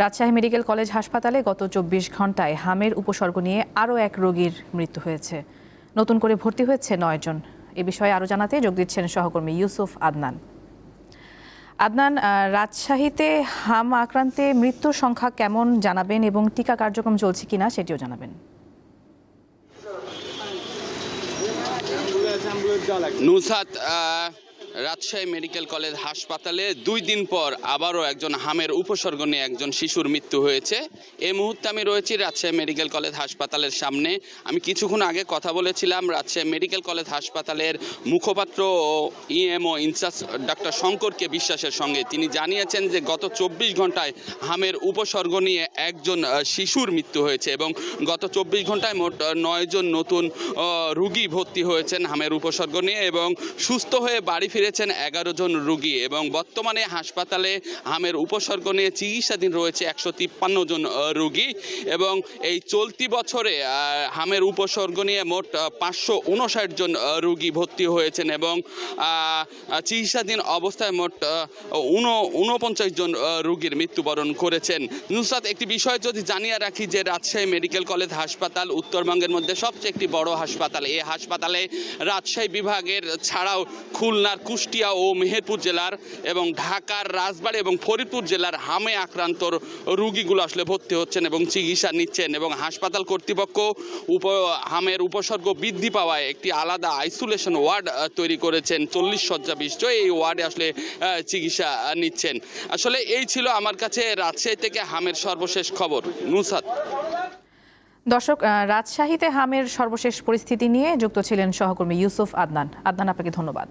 Rajshahi medical college হাসপাতালে গত ২৪ ঘন্টায় হামের উপসর্গ নিয়ে আরও এক রোগীর মৃত্যু হয়েছে। নতুন করে ভর্তি হয়েছে ৯ জন। এ বিষয়ে আরও জানাতে যোগ দিচ্ছেন সহকর্মী ইউসুফ আদনান। আদনান, রাজশাহীতে হাম আক্রান্তে মৃত্যুর সংখ্যা কেমন জানাবেন এবং টিকা কার্যক্রম চলছে কিনা সেটিও জানাবেন। নুসরাত, রাজশাহী মেডিকেল কলেজ হাসপাতালে ২ দিন পর আবারও একজন হামের উপসর্গ নিয়ে একজন শিশুর মৃত্যু হয়েছে। এই মুহূর্তে আমি রয়েছি রাজশাহী মেডিকেল কলেজ হাসপাতালের সামনে। আমি কিছুক্ষণ আগে কথা বলেছিলাম রাজশাহী মেডিকেল কলেজ হাসপাতালের মুখপাত্র ও ইএমও ইনচার্জ ডাক্তার শঙ্করকে বিশ্বাসের সঙ্গে। তিনি জানিয়েছেন যে গত ২৪ ঘন্টায় হামের উপসর্গ নিয়ে একজন শিশুর মৃত্যু হয়েছে এবং গত ২৪ ঘন্টায় মোট ৯ জন নতুন রোগী ভর্তি হয়েছেন হামের উপসর্গ নিয়ে এবং সুস্থ হয়ে বাড়ি ফিরেছেন ১১ জন রোগী এবং বর্তমানে হাসপাতালে হামের উপসর্গ নিয়ে চিকিৎসাধীন রয়েছে ১৫৩ জন রোগী এবং এই চলতি বছরে হামের উপসর্গ নিয়ে মোট ৫৫৯ জন রোগী ভর্তি হয়েছেন এবং চিকিৎসাধীন অবস্থায় মোট ৪৯ জন রোগীর মৃত্যুবরণ করেছেন। নুসরাত, একটি বিষয় যদি জানিয়ে রাখি যে রাজশাহী মেডিকেল কলেজ হাসপাতাল উত্তরবঙ্গের মধ্যে সবচেয়ে একটি বড় হাসপাতাল। এই হাসপাতালে রাজশাহী বিভাগের ছাড়াও খুলনার, কুষ্টিয়া ও মেহেরপুর জেলার এবং ঢাকার রাজবাড়ী এবং ফরিদপুর জেলার হামে আক্রান্ত রোগীগুলো আসলে ভর্তি হচ্ছেন এবং চিকিৎসা নিচ্ছেন এবং হাসপাতাল কর্তৃপক্ষ হামের উপসর্গ বৃদ্ধি পাওয়ায় একটি আলাদা আইসোলেশন ওয়ার্ড তৈরি করেছেন। ৪০ শয্যা বিশিষ্ট এই ওয়ার্ডে আসলে চিকিৎসা নিচ্ছেন। আসলে এই ছিল আমার কাছে রাজশাহী থেকে হামের সর্বশেষ খবর। নুসরাত। দর্শক, রাজশাহীতে হামের সর্বশেষ পরিস্থিতি নিয়ে যুক্ত ছিলেন সহকর্মী ইউসুফ আদনান। আপনাকে ধন্যবাদ।